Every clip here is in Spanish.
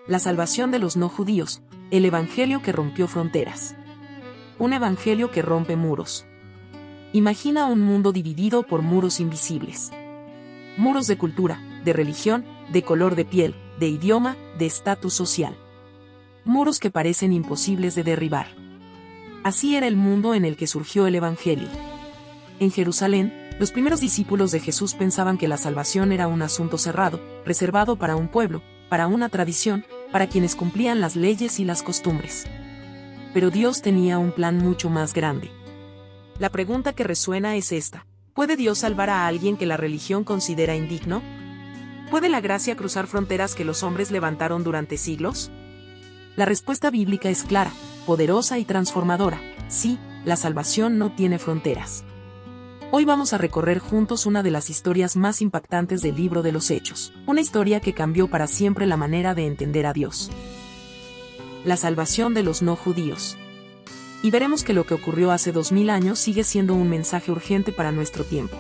La salvación de los no judíos, el evangelio que rompió fronteras. Un evangelio que rompe muros. Imagina un mundo dividido por muros invisibles. Muros de cultura, de religión, de color de piel, de idioma, de estatus social. Muros que parecen imposibles de derribar. Así era el mundo en el que surgió el evangelio. En Jerusalén, los primeros discípulos de Jesús pensaban que la salvación era un asunto cerrado, reservado para un pueblo, para una tradición, para quienes cumplían las leyes y las costumbres. Pero Dios tenía un plan mucho más grande. La pregunta que resuena es esta: ¿puede Dios salvar a alguien que la religión considera indigno? ¿Puede la gracia cruzar fronteras que los hombres levantaron durante siglos? La respuesta bíblica es clara, poderosa y transformadora: sí, la salvación no tiene fronteras. Hoy vamos a recorrer juntos una de las historias más impactantes del libro de los Hechos, una historia que cambió para siempre la manera de entender a Dios. La salvación de los no judíos. Y veremos que lo que ocurrió hace 2000 años sigue siendo un mensaje urgente para nuestro tiempo.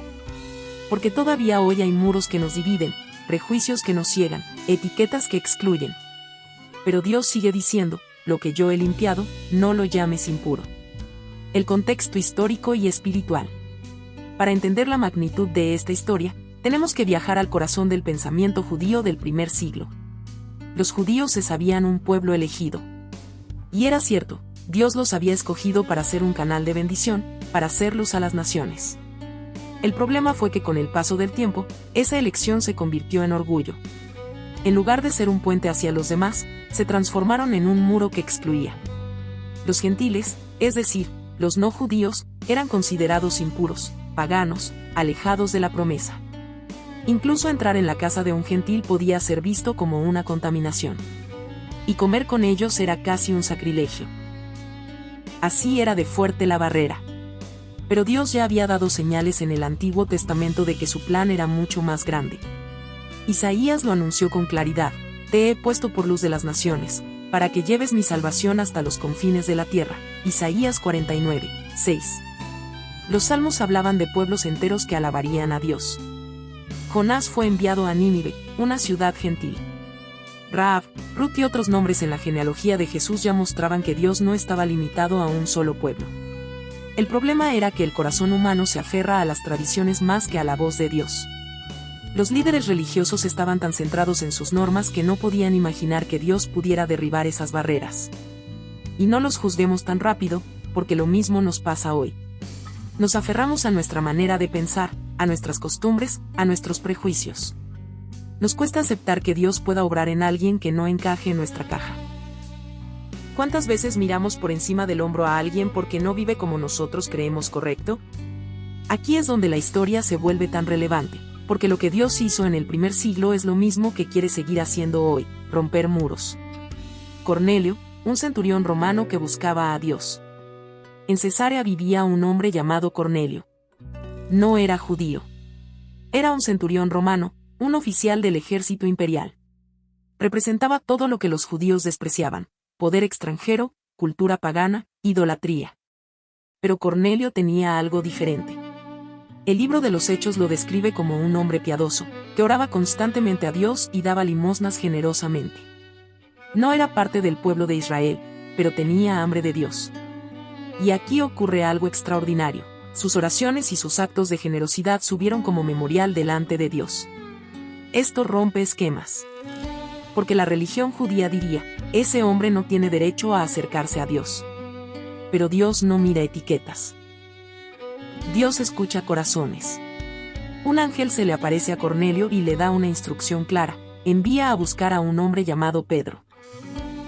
Porque todavía hoy hay muros que nos dividen, prejuicios que nos ciegan, etiquetas que excluyen. Pero Dios sigue diciendo: lo que yo he limpiado, no lo llames impuro. El contexto histórico y espiritual. Para entender la magnitud de esta historia, tenemos que viajar al corazón del pensamiento judío del primer siglo. Los judíos se sabían un pueblo elegido. Y era cierto, Dios los había escogido para ser un canal de bendición, para ser luz a las naciones. El problema fue que con el paso del tiempo, esa elección se convirtió en orgullo. En lugar de ser un puente hacia los demás, se transformaron en un muro que excluía. Los gentiles, es decir, los no judíos, eran considerados impuros, paganos, alejados de la promesa. Incluso entrar en la casa de un gentil podía ser visto como una contaminación. Y comer con ellos era casi un sacrilegio. Así era de fuerte la barrera. Pero Dios ya había dado señales en el Antiguo Testamento de que su plan era mucho más grande. Isaías lo anunció con claridad: te he puesto por luz de las naciones, para que lleves mi salvación hasta los confines de la tierra. Isaías 49, 6. Los salmos hablaban de pueblos enteros que alabarían a Dios. Jonás fue enviado a Nínive, una ciudad gentil. Rahab, Ruth y otros nombres en la genealogía de Jesús ya mostraban que Dios no estaba limitado a un solo pueblo. El problema era que el corazón humano se aferra a las tradiciones más que a la voz de Dios. Los líderes religiosos estaban tan centrados en sus normas que no podían imaginar que Dios pudiera derribar esas barreras. Y no los juzguemos tan rápido, porque lo mismo nos pasa hoy. Nos aferramos a nuestra manera de pensar, a nuestras costumbres, a nuestros prejuicios. Nos cuesta aceptar que Dios pueda obrar en alguien que no encaje en nuestra caja. ¿Cuántas veces miramos por encima del hombro a alguien porque no vive como nosotros creemos correcto? Aquí es donde la historia se vuelve tan relevante, porque lo que Dios hizo en el primer siglo es lo mismo que quiere seguir haciendo hoy: romper muros. Cornelio, un centurión romano que buscaba a Dios. En Cesarea vivía un hombre llamado Cornelio. No era judío. Era un centurión romano, un oficial del ejército imperial. Representaba todo lo que los judíos despreciaban: poder extranjero, cultura pagana, idolatría. Pero Cornelio tenía algo diferente. El libro de los Hechos lo describe como un hombre piadoso, que oraba constantemente a Dios y daba limosnas generosamente. No era parte del pueblo de Israel, pero tenía hambre de Dios. Y aquí ocurre algo extraordinario: sus oraciones y sus actos de generosidad subieron como memorial delante de Dios. Esto rompe esquemas. Porque la religión judía diría: ese hombre no tiene derecho a acercarse a Dios. Pero Dios no mira etiquetas. Dios escucha corazones. Un ángel se le aparece a Cornelio y le da una instrucción clara: envía a buscar a un hombre llamado Pedro.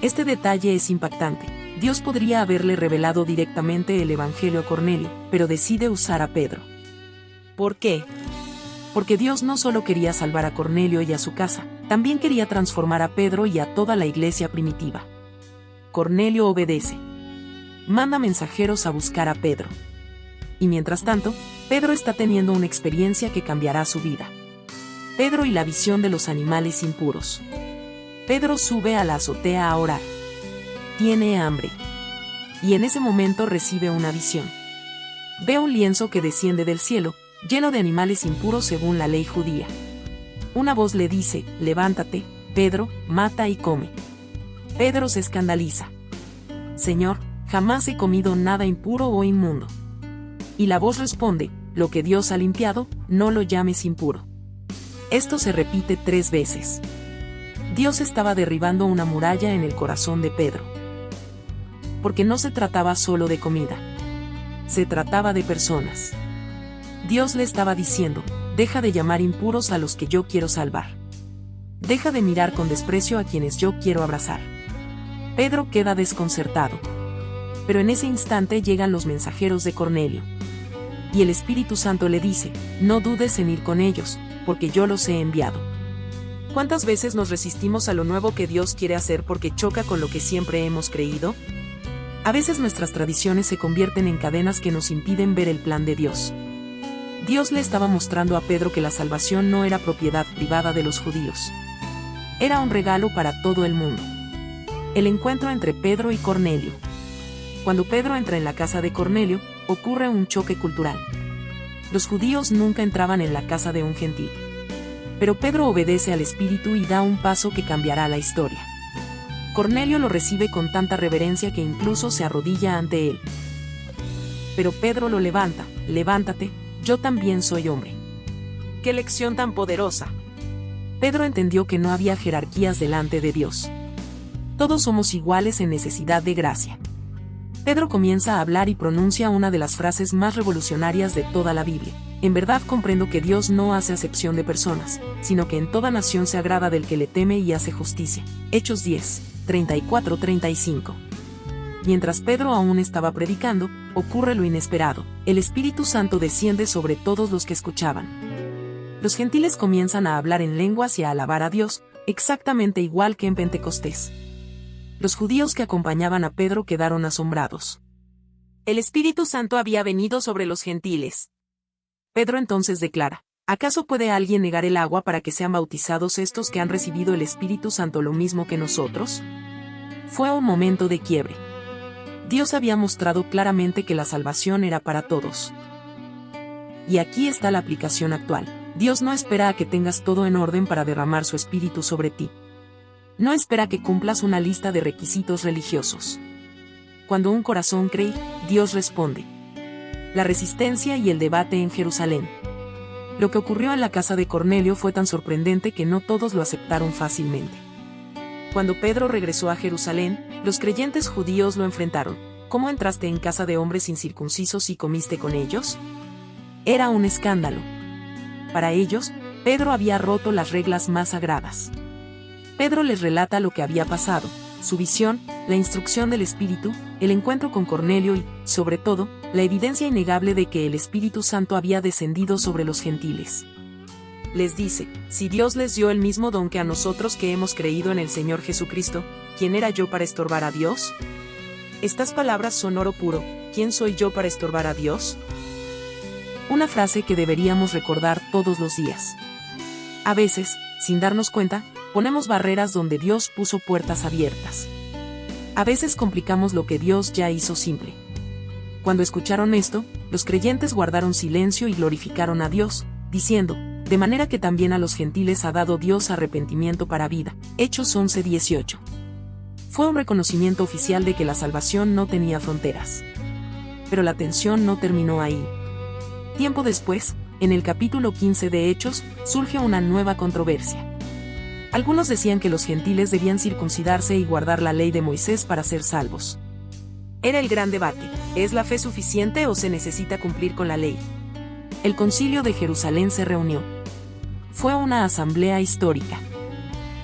Este detalle es impactante. Dios podría haberle revelado directamente el evangelio a Cornelio, pero decide usar a Pedro. ¿Por qué? Porque Dios no solo quería salvar a Cornelio y a su casa, también quería transformar a Pedro y a toda la iglesia primitiva. Cornelio obedece. Manda mensajeros a buscar a Pedro. Y mientras tanto, Pedro está teniendo una experiencia que cambiará su vida. Pedro y la visión de los animales impuros. Pedro sube a la azotea a orar. Tiene hambre. Y en ese momento recibe una visión. Ve un lienzo que desciende del cielo, lleno de animales impuros según la ley judía. Una voz le dice: levántate, Pedro, mata y come. Pedro se escandaliza. Señor, jamás he comido nada impuro o inmundo. Y la voz responde, lo que Dios ha limpiado, no lo llames impuro. Esto se repite 3 veces. Dios estaba derribando una muralla en el corazón de Pedro. Porque no se trataba solo de comida. Se trataba de personas. Dios le estaba diciendo, deja de llamar impuros a los que yo quiero salvar. Deja de mirar con desprecio a quienes yo quiero abrazar. Pedro queda desconcertado. Pero en ese instante llegan los mensajeros de Cornelio. Y el Espíritu Santo le dice, no dudes en ir con ellos, porque yo los he enviado. ¿Cuántas veces nos resistimos a lo nuevo que Dios quiere hacer porque choca con lo que siempre hemos creído? A veces nuestras tradiciones se convierten en cadenas que nos impiden ver el plan de Dios. Dios le estaba mostrando a Pedro que la salvación no era propiedad privada de los judíos. Era un regalo para todo el mundo. El encuentro entre Pedro y Cornelio. Cuando Pedro entra en la casa de Cornelio, ocurre un choque cultural. Los judíos nunca entraban en la casa de un gentil. Pero Pedro obedece al Espíritu y da un paso que cambiará la historia. Cornelio lo recibe con tanta reverencia que incluso se arrodilla ante él. Pero Pedro lo levanta, levántate, yo también soy hombre. ¡Qué lección tan poderosa! Pedro entendió que no había jerarquías delante de Dios. Todos somos iguales en necesidad de gracia. Pedro comienza a hablar y pronuncia una de las frases más revolucionarias de toda la Biblia. En verdad comprendo que Dios no hace acepción de personas, sino que en toda nación se agrada del que le teme y hace justicia. Hechos 10, 34-35. Mientras Pedro aún estaba predicando, ocurre lo inesperado. El Espíritu Santo desciende sobre todos los que escuchaban. Los gentiles comienzan a hablar en lenguas y a alabar a Dios, exactamente igual que en Pentecostés. Los judíos que acompañaban a Pedro quedaron asombrados. El Espíritu Santo había venido sobre los gentiles. Pedro entonces declara, ¿acaso puede alguien negar el agua para que sean bautizados estos que han recibido el Espíritu Santo lo mismo que nosotros? Fue un momento de quiebre. Dios había mostrado claramente que la salvación era para todos. Y aquí está la aplicación actual. Dios no espera a que tengas todo en orden para derramar su Espíritu sobre ti. No espera que cumplas una lista de requisitos religiosos. Cuando un corazón cree, Dios responde. La resistencia y el debate en Jerusalén. Lo que ocurrió en la casa de Cornelio fue tan sorprendente que no todos lo aceptaron fácilmente. Cuando Pedro regresó a Jerusalén, los creyentes judíos lo enfrentaron. ¿Cómo entraste en casa de hombres incircuncisos y comiste con ellos? Era un escándalo. Para ellos, Pedro había roto las reglas más sagradas. Pedro les relata lo que había pasado, su visión, la instrucción del Espíritu, el encuentro con Cornelio y, sobre todo, la evidencia innegable de que el Espíritu Santo había descendido sobre los gentiles. Les dice, si Dios les dio el mismo don que a nosotros que hemos creído en el Señor Jesucristo, ¿quién era yo para estorbar a Dios? Estas palabras son oro puro, ¿quién soy yo para estorbar a Dios? Una frase que deberíamos recordar todos los días. A veces, sin darnos cuenta, ponemos barreras donde Dios puso puertas abiertas. A veces complicamos lo que Dios ya hizo simple. Cuando escucharon esto, los creyentes guardaron silencio y glorificaron a Dios, diciendo, de manera que también a los gentiles ha dado Dios arrepentimiento para vida. Hechos 11:18. Fue un reconocimiento oficial de que la salvación no tenía fronteras. Pero la tensión no terminó ahí. Tiempo después, en el capítulo 15 de Hechos, surge una nueva controversia. Algunos decían que los gentiles debían circuncidarse y guardar la ley de Moisés para ser salvos. Era el gran debate, ¿es la fe suficiente o se necesita cumplir con la ley? El Concilio de Jerusalén se reunió. Fue una asamblea histórica.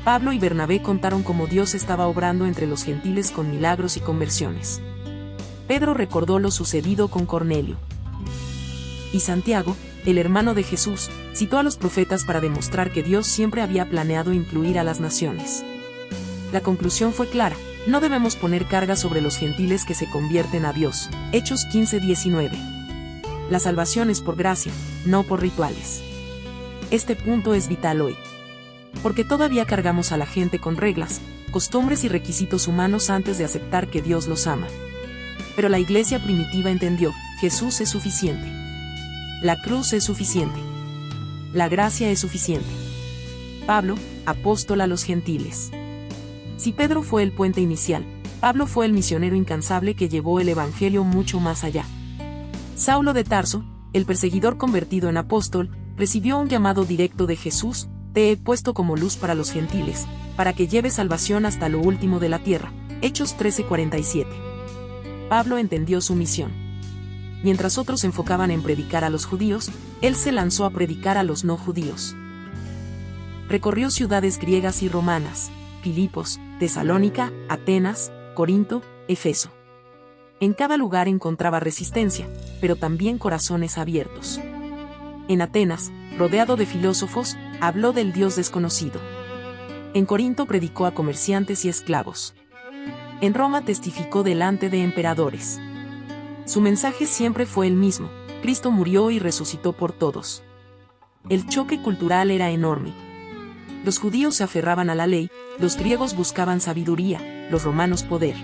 Pablo y Bernabé contaron cómo Dios estaba obrando entre los gentiles con milagros y conversiones. Pedro recordó lo sucedido con Cornelio. Y Santiago, el hermano de Jesús, citó a los profetas para demostrar que Dios siempre había planeado incluir a las naciones. La conclusión fue clara, no debemos poner carga sobre los gentiles que se convierten a Dios. Hechos 15:19. La salvación es por gracia, no por rituales. Este punto es vital hoy. Porque todavía cargamos a la gente con reglas, costumbres y requisitos humanos antes de aceptar que Dios los ama. Pero la iglesia primitiva entendió, Jesús es suficiente. La cruz es suficiente. La gracia es suficiente. Pablo, apóstol a los gentiles. Si Pedro fue el puente inicial, Pablo fue el misionero incansable que llevó el evangelio mucho más allá. Saulo de Tarso, el perseguidor convertido en apóstol, recibió un llamado directo de Jesús: te he puesto como luz para los gentiles, para que lleves salvación hasta lo último de la tierra. Hechos 13:47. Pablo entendió su misión. Mientras otros se enfocaban en predicar a los judíos, él se lanzó a predicar a los no judíos. Recorrió ciudades griegas y romanas: Filipos, Tesalónica, Atenas, Corinto, Efeso. En cada lugar encontraba resistencia, pero también corazones abiertos. En Atenas, rodeado de filósofos, habló del Dios desconocido. En Corinto predicó a comerciantes y esclavos. En Roma testificó delante de emperadores. Su mensaje siempre fue el mismo: Cristo murió y resucitó por todos. El choque cultural era enorme. Los judíos se aferraban a la ley, los griegos buscaban sabiduría, los romanos poder.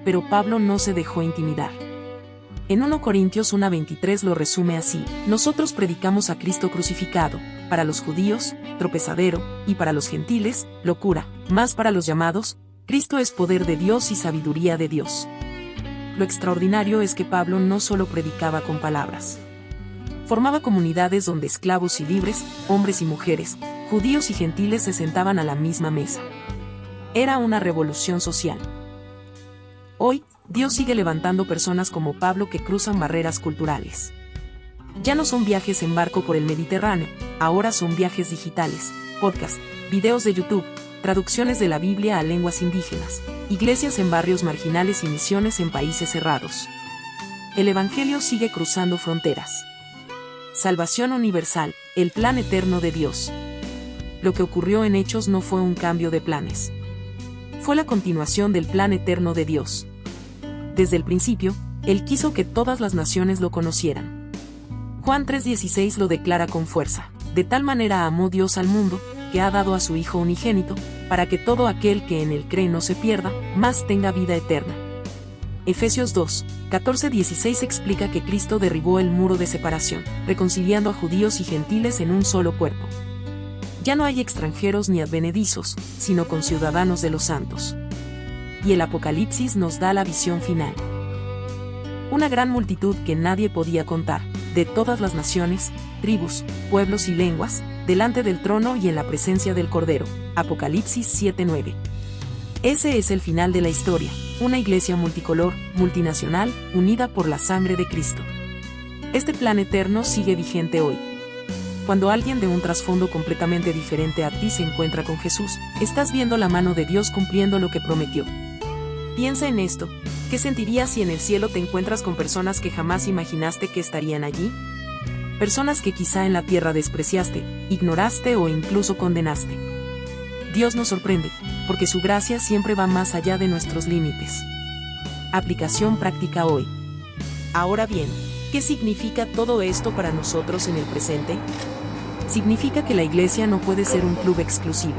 Pero Pablo no se dejó intimidar. En 1 Corintios 1:23 lo resume así: nosotros predicamos a Cristo crucificado, para los judíos, tropezadero, y para los gentiles, locura, mas para los llamados, Cristo es poder de Dios y sabiduría de Dios. Lo extraordinario es que Pablo no solo predicaba con palabras. Formaba comunidades donde esclavos y libres, hombres y mujeres, judíos y gentiles se sentaban a la misma mesa. Era una revolución social. Hoy, Dios sigue levantando personas como Pablo que cruzan barreras culturales. Ya no son viajes en barco por el Mediterráneo, ahora son viajes digitales, podcasts, videos de YouTube, traducciones de la Biblia a lenguas indígenas, iglesias en barrios marginales y misiones en países cerrados. El Evangelio sigue cruzando fronteras. Salvación universal, el plan eterno de Dios. Lo que ocurrió en Hechos no fue un cambio de planes. Fue la continuación del plan eterno de Dios. Desde el principio, Él quiso que todas las naciones lo conocieran. Juan 3:16 lo declara con fuerza: de tal manera amó Dios al mundo, que ha dado a su Hijo unigénito, para que todo aquel que en Él cree no se pierda, mas tenga vida eterna. Efesios 2:14-16 explica que Cristo derribó el muro de separación, reconciliando a judíos y gentiles en un solo cuerpo. Ya no hay extranjeros ni advenedizos, sino conciudadanos de los santos. Y el Apocalipsis nos da la visión final. Una gran multitud que nadie podía contar, de todas las naciones, tribus, pueblos y lenguas, delante del trono y en la presencia del Cordero. Apocalipsis 7:9. Ese es el final de la historia, una iglesia multicolor, multinacional, unida por la sangre de Cristo. Este plan eterno sigue vigente hoy. Cuando alguien de un trasfondo completamente diferente a ti se encuentra con Jesús, estás viendo la mano de Dios cumpliendo lo que prometió. Piensa en esto: ¿qué sentirías si en el cielo te encuentras con personas que jamás imaginaste que estarían allí? Personas que quizá en la tierra despreciaste, ignoraste o incluso condenaste. Dios nos sorprende, porque su gracia siempre va más allá de nuestros límites. Aplicación práctica hoy. Ahora bien, ¿qué significa todo esto para nosotros en el presente? Significa que la iglesia no puede ser un club exclusivo.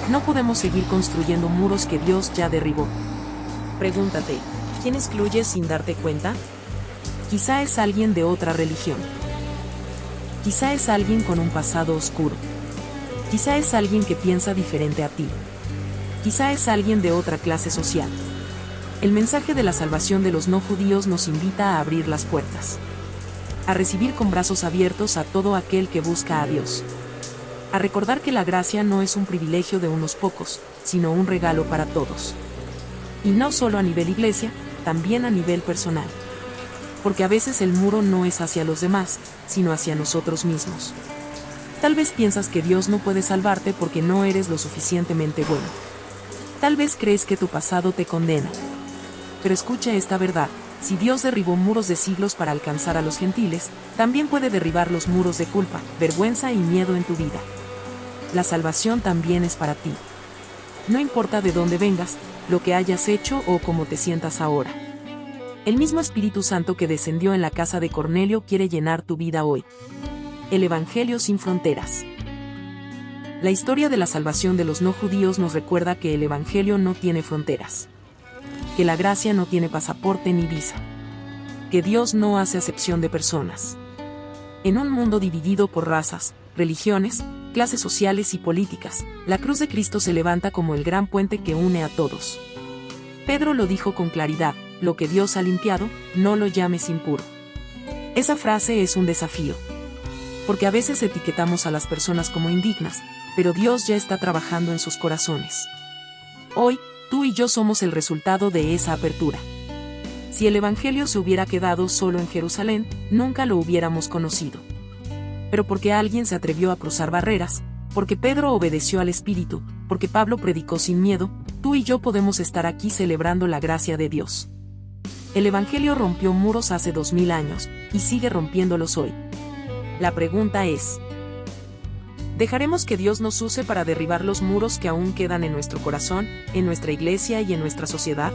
No podemos seguir construyendo muros que Dios ya derribó. Pregúntate: ¿quién excluyes sin darte cuenta? Quizá es alguien de otra religión. Quizá es alguien con un pasado oscuro. Quizá es alguien que piensa diferente a ti. Quizá es alguien de otra clase social. El mensaje de la salvación de los no judíos nos invita a abrir las puertas. A recibir con brazos abiertos a todo aquel que busca a Dios. A recordar que la gracia no es un privilegio de unos pocos, sino un regalo para todos. Y no solo a nivel iglesia, también a nivel personal. Porque a veces el muro no es hacia los demás, sino hacia nosotros mismos. Tal vez piensas que Dios no puede salvarte porque no eres lo suficientemente bueno. Tal vez crees que tu pasado te condena. Pero escucha esta verdad: si Dios derribó muros de siglos para alcanzar a los gentiles, también puede derribar los muros de culpa, vergüenza y miedo en tu vida. La salvación también es para ti. No importa de dónde vengas, lo que hayas hecho o cómo te sientas ahora. El mismo Espíritu Santo que descendió en la casa de Cornelio quiere llenar tu vida hoy. El Evangelio sin fronteras. La historia de la salvación de los no judíos nos recuerda que el Evangelio no tiene fronteras. Que la gracia no tiene pasaporte ni visa. Que Dios no hace acepción de personas. En un mundo dividido por razas, religiones, clases sociales y políticas, la cruz de Cristo se levanta como el gran puente que une a todos. Pedro lo dijo con claridad: lo que Dios ha limpiado, no lo llames impuro. Esa frase es un desafío. Porque a veces etiquetamos a las personas como indignas, pero Dios ya está trabajando en sus corazones. Hoy, tú y yo somos el resultado de esa apertura. Si el Evangelio se hubiera quedado solo en Jerusalén, nunca lo hubiéramos conocido. Pero porque alguien se atrevió a cruzar barreras, porque Pedro obedeció al Espíritu, porque Pablo predicó sin miedo, tú y yo podemos estar aquí celebrando la gracia de Dios. El Evangelio rompió muros hace 2000 años, y sigue rompiéndolos hoy. La pregunta es: ¿dejaremos que Dios nos use para derribar los muros que aún quedan en nuestro corazón, en nuestra iglesia y en nuestra sociedad?